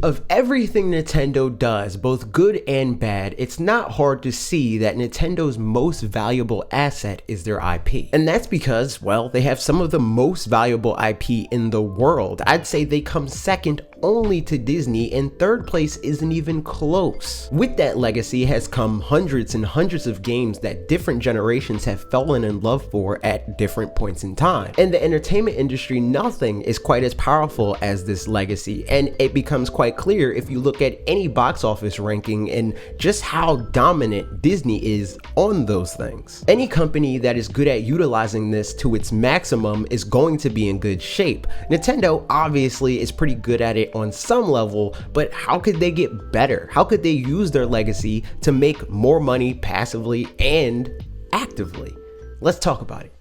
Of everything Nintendo does, both good and bad, it's not hard to see that Nintendo's most valuable asset is their IP. And that's because, well, they have some of the most valuable IP in the world. I'd say they come second only to Disney, and third place isn't even close. With that legacy has come hundreds and hundreds of games that different generations have fallen in love for at different points in time. In the entertainment industry, nothing is quite as powerful as this legacy, and it becomes quite clear if you look at any box office ranking and just how dominant Disney is on those things. Any company that is good at utilizing this to its maximum is going to be in good shape. Nintendo obviously is pretty good at it on some level, but how could they get better? How could they use their legacy to make more money passively and actively? Let's talk about it.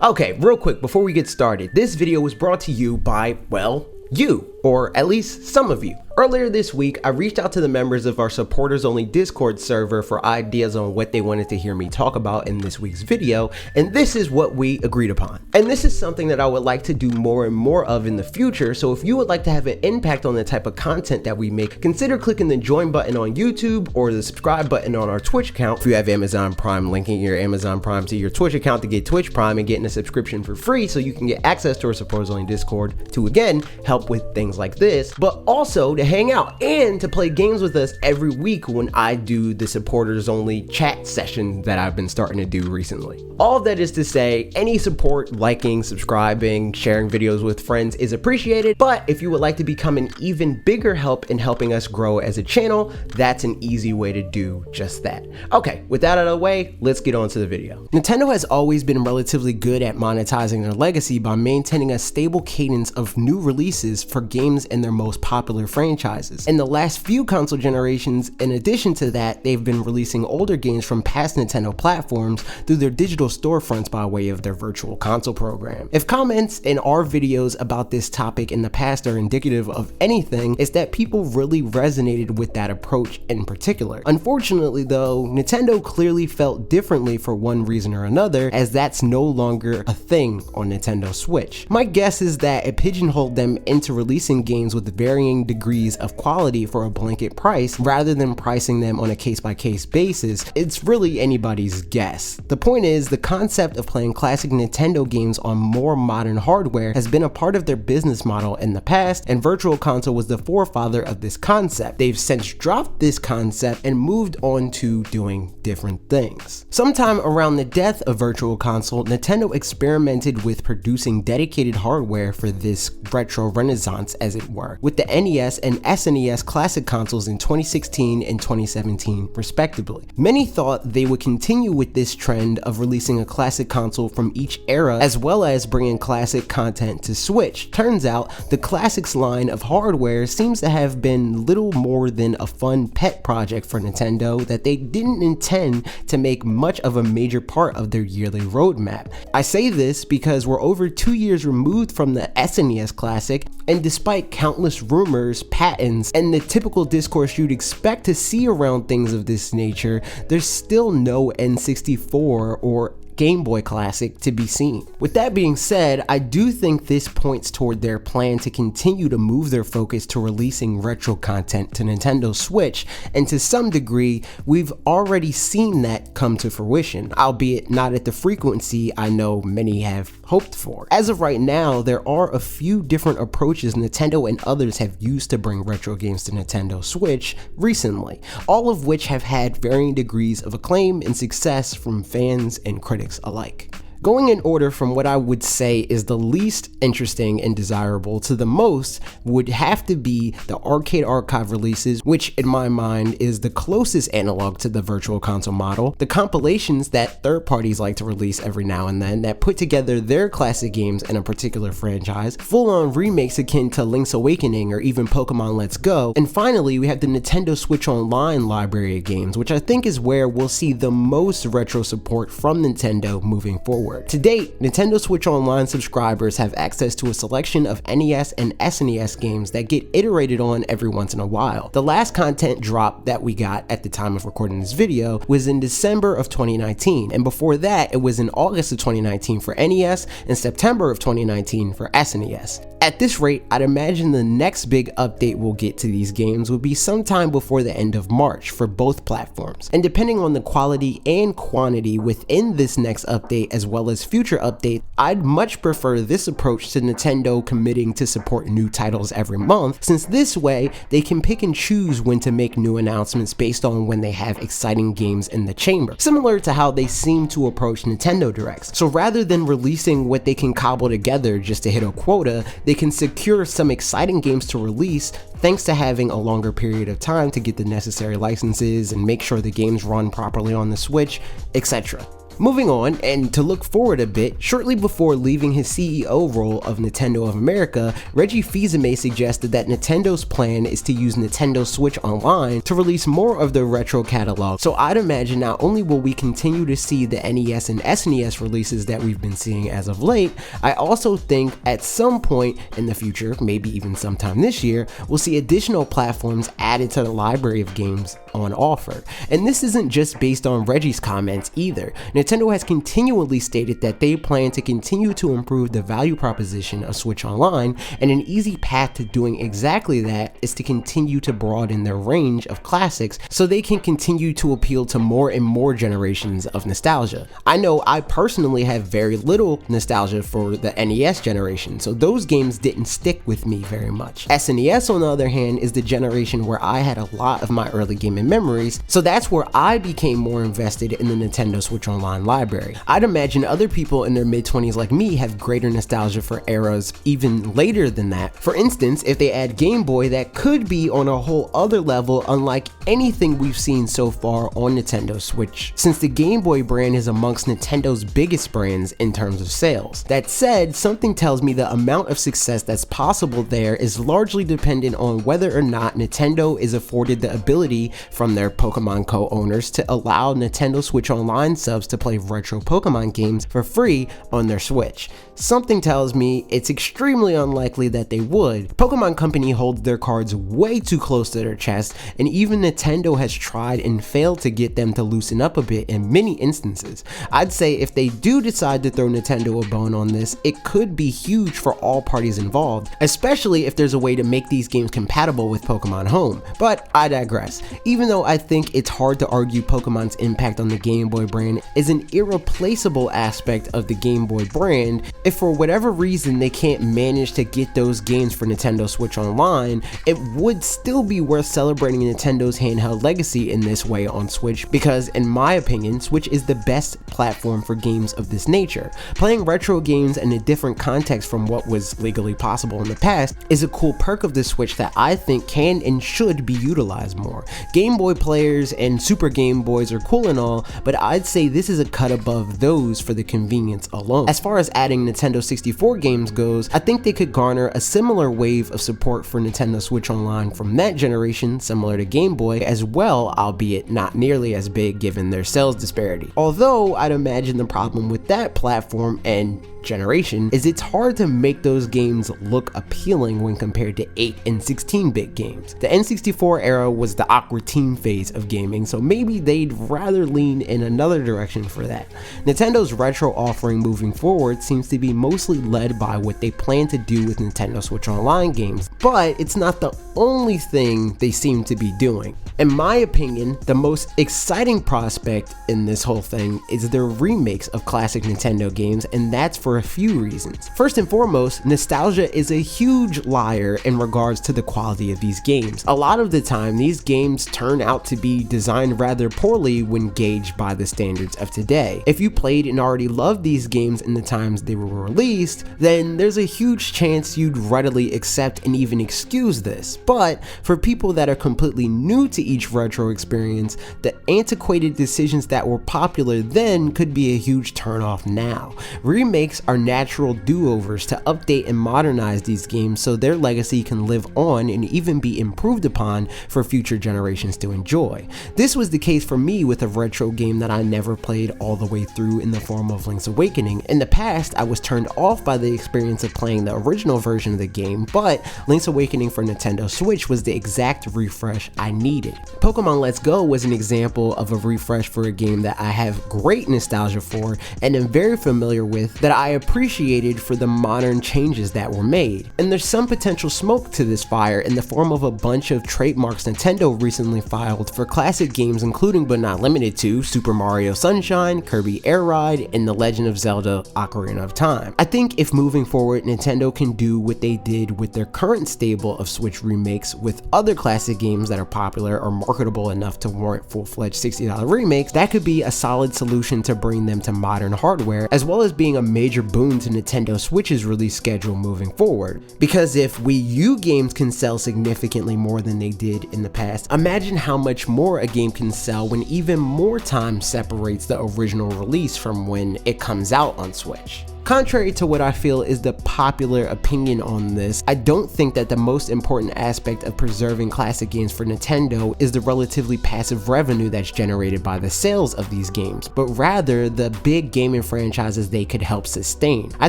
Okay, real quick before we get started, this video was brought to you by, well, you, or at least some of you. Earlier this week, I reached out to the members of our supporters only Discord server for ideas on what they wanted to hear me talk about in this week's video, and this is what we agreed upon. And this is something that I would like to do more and more of in the future, so if you would like to have an impact on the type of content that we make, consider clicking the join button on YouTube or the subscribe button on our Twitch account. If you have Amazon Prime, linking your Amazon Prime to your Twitch account to get Twitch Prime and getting a subscription for free so you can get access to our supporters only Discord to, again, help with things like this, but also to hang out and to play games with us every week when I do the supporters only chat session that I've been starting to do recently. All of that is to say, any support, liking, subscribing, sharing videos with friends is appreciated, but if you would like to become an even bigger help in helping us grow as a channel, that's an easy way to do just that. Okay, with that out of the way, let's get on to the video. Nintendo has always been relatively good at monetizing their legacy by maintaining a stable cadence of new releases for games in their most popular franchises. In the last few console generations, in addition to that, they've been releasing older games from past Nintendo platforms through their digital storefronts by way of their virtual console program. If comments in our videos about this topic in the past are indicative of anything, it's that people really resonated with that approach in particular. Unfortunately though, Nintendo clearly felt differently for one reason or another, as that's no longer a thing on Nintendo Switch. My guess is that it pigeonholed them into releasing games with varying degrees of quality for a blanket price rather than pricing them on a case-by-case basis. It's really anybody's guess. The point is, the concept of playing classic Nintendo games on more modern hardware has been a part of their business model in the past, and Virtual Console was the forefather of this concept. They've since dropped this concept and moved on to doing different things. Sometime around the death of Virtual Console, Nintendo experimented with producing dedicated hardware for this retro renaissance, as it were, with the NES and SNES classic consoles in 2016 and 2017 respectively. Many thought they would continue with this trend of releasing a classic console from each era as well as bringing classic content to Switch. Turns out the classics line of hardware seems to have been little more than a fun pet project for Nintendo that they didn't intend to make much of a major part of their yearly roadmap. I say this because we're over 2 years removed from the SNES Classic, and despite countless rumors, patents, and the typical discourse you'd expect to see around things of this nature, there's still no N64 or Game Boy Classic to be seen. With that being said, I do think this points toward their plan to continue to move their focus to releasing retro content to Nintendo Switch, and to some degree, we've already seen that come to fruition, albeit not at the frequency I know many have hoped for. As of right now, there are a few different approaches Nintendo and others have used to bring retro games to Nintendo Switch recently, all of which have had varying degrees of acclaim and success from fans and critics alike. Going in order from what I would say is the least interesting and desirable to the most would have to be the Arcade Archive releases, which in my mind is the closest analog to the Virtual Console model, the compilations that third parties like to release every now and then that put together their classic games in a particular franchise, full-on remakes akin to Link's Awakening or even Pokemon Let's Go, and finally we have the Nintendo Switch Online library of games, which I think is where we'll see the most retro support from Nintendo moving forward. forward. To date, Nintendo Switch Online subscribers have access to a selection of NES and SNES games that get iterated on every once in a while. The last content drop that we got at the time of recording this video was in December of 2019, and before that it was in August of 2019 for NES and September of 2019 for SNES. At this rate, I'd imagine the next big update we'll get to these games will be sometime before the end of March for both platforms. And depending on the quality and quantity within this next update as well as future updates, I'd much prefer this approach to Nintendo committing to support new titles every month, since this way they can pick and choose when to make new announcements based on when they have exciting games in the chamber, similar to how they seem to approach Nintendo Directs. So rather than releasing what they can cobble together just to hit a quota, they can secure some exciting games to release thanks to having a longer period of time to get the necessary licenses and make sure the games run properly on the Switch, etc. Moving on, and to look forward a bit, shortly before leaving his CEO role of Nintendo of America, Reggie Fils-Aimé suggested that Nintendo's plan is to use Nintendo Switch Online to release more of the retro catalog. So I'd imagine not only will we continue to see the NES and SNES releases that we've been seeing as of late, I also think at some point in the future, maybe even sometime this year, we'll see additional platforms added to the library of games on offer. And this isn't just based on Reggie's comments either. Nintendo has continually stated that they plan to continue to improve the value proposition of Switch Online, and an easy path to doing exactly that is to continue to broaden their range of classics so they can continue to appeal to more and more generations of nostalgia. I know I personally have very little nostalgia for the NES generation, so those games didn't stick with me very much. SNES, on the other hand, is the generation where I had a lot of my early gaming memories, so that's where I became more invested in the Nintendo Switch Online library. I'd imagine other people in their mid-20s like me have greater nostalgia for eras even later than that. For instance, if they add Game Boy, that could be on a whole other level unlike anything we've seen so far on Nintendo Switch, since the Game Boy brand is amongst Nintendo's biggest brands in terms of sales. That said, something tells me the amount of success that's possible there is largely dependent on whether or not Nintendo is afforded the ability from their Pokemon co-owners to allow Nintendo Switch Online subs to play retro Pokemon games for free on their Switch. Something tells me it's extremely unlikely that they would. Pokemon Company holds their cards way too close to their chest, and even Nintendo has tried and failed to get them to loosen up a bit in many instances. I'd say if they do decide to throw Nintendo a bone on this, it could be huge for all parties involved, especially if there's a way to make these games compatible with Pokemon Home. But I digress. Even though I think it's hard to argue Pokemon's impact on the Game Boy brand is an irreplaceable aspect of the Game Boy brand, if for whatever reason they can't manage to get those games for Nintendo Switch Online, it would still be worth celebrating Nintendo's handheld legacy in this way on Switch, because in my opinion, Switch is the best platform for games of this nature. Playing retro games in a different context from what was legally possible in the past is a cool perk of the Switch that I think can and should be utilized more. Game Boy players and Super Game Boys are cool and all, but I'd say this is a cut above those for the convenience alone. As far as adding Nintendo 64 games goes, I think they could garner a similar wave of support for Nintendo Switch Online from that generation, similar to Game Boy as well, albeit not nearly as big given their sales disparity. Although I'd imagine the problem with that platform and generation is it's hard to make those games look appealing when compared to 8 and 16-bit games. The N64 era was the awkward teen phase of gaming, so maybe they'd rather lean in another direction for that. Nintendo's retro offering moving forward seems to be mostly led by what they plan to do with Nintendo Switch Online games, but it's not the only thing they seem to be doing. In my opinion, the most exciting prospect in this whole thing is their remakes of classic Nintendo games, and that's for a few reasons. First and foremost, nostalgia is a huge liar in regards to the quality of these games. A lot of the time, these games turn out to be designed rather poorly when gauged by the standards of today. If you played and already loved these games in the times they were released, then there's a huge chance you'd readily accept and even even excuse this, but for people that are completely new to each retro experience, the antiquated decisions that were popular then could be a huge turnoff now. Remakes are natural do-overs to update and modernize these games so their legacy can live on and even be improved upon for future generations to enjoy. This was the case for me with a retro game that I never played all the way through in the form of Link's Awakening. In the past, I was turned off by the experience of playing the original version of the game, but Link's Awakening for Nintendo Switch was the exact refresh I needed. Pokemon Let's Go was an example of a refresh for a game that I have great nostalgia for and am very familiar with, that I appreciated for the modern changes that were made. And there's some potential smoke to this fire in the form of a bunch of trademarks Nintendo recently filed for classic games, including but not limited to Super Mario Sunshine, Kirby Air Ride, and The Legend of Zelda Ocarina of Time. I think if moving forward Nintendo can do what they did with their current stable of Switch remakes with other classic games that are popular or marketable enough to warrant full-fledged $60 remakes, that could be a solid solution to bring them to modern hardware, as well as being a major boon to Nintendo Switch's release schedule moving forward. Because if Wii U games can sell significantly more than they did in the past, imagine how much more a game can sell when even more time separates the original release from when it comes out on Switch. Contrary to what I feel is the popular opinion on this, I don't think that the most important aspect of preserving classic games for Nintendo is the relatively passive revenue that's generated by the sales of these games, but rather the big gaming franchises they could help sustain. I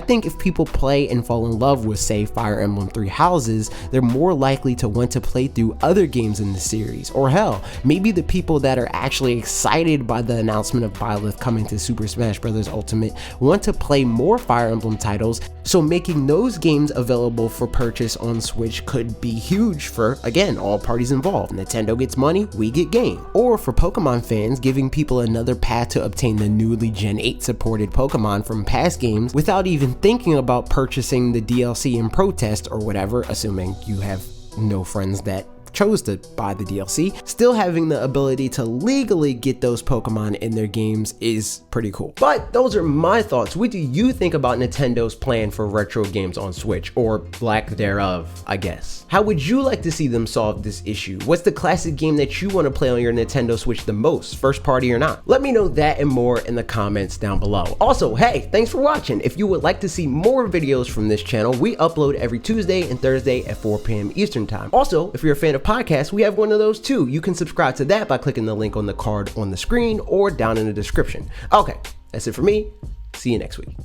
think if people play and fall in love with, say, Fire Emblem Three Houses, they're more likely to want to play through other games in the series, or hell, maybe the people that are actually excited by the announcement of Byleth coming to Super Smash Bros. Ultimate want to play more Fire Emblem titles, so making those games available for purchase on Switch could be huge for, again, all parties involved. Nintendo gets money, we get game. Or for Pokemon fans, giving people another path to obtain the newly Gen 8 supported Pokemon from past games without even thinking about purchasing the DLC in protest or whatever, assuming you have no friends that chose to buy the DLC. Still having the ability to legally get those Pokemon in their games is pretty cool. But those are my thoughts. What do you think about Nintendo's plan for retro games on Switch, or lack thereof, I guess? How would you like to see them solve this issue? What's the classic game that you want to play on your Nintendo Switch the most, first party or not? Let me know that and more in the comments down below. Also, hey, thanks for watching. If you would like to see more videos from this channel, we upload every Tuesday and Thursday at 4 p.m. Eastern time. Also, if you're a fan of podcasts, we have one of those too. You can subscribe to that by clicking the link on the card on the screen or down in the description. Okay, that's it for me. See you next week.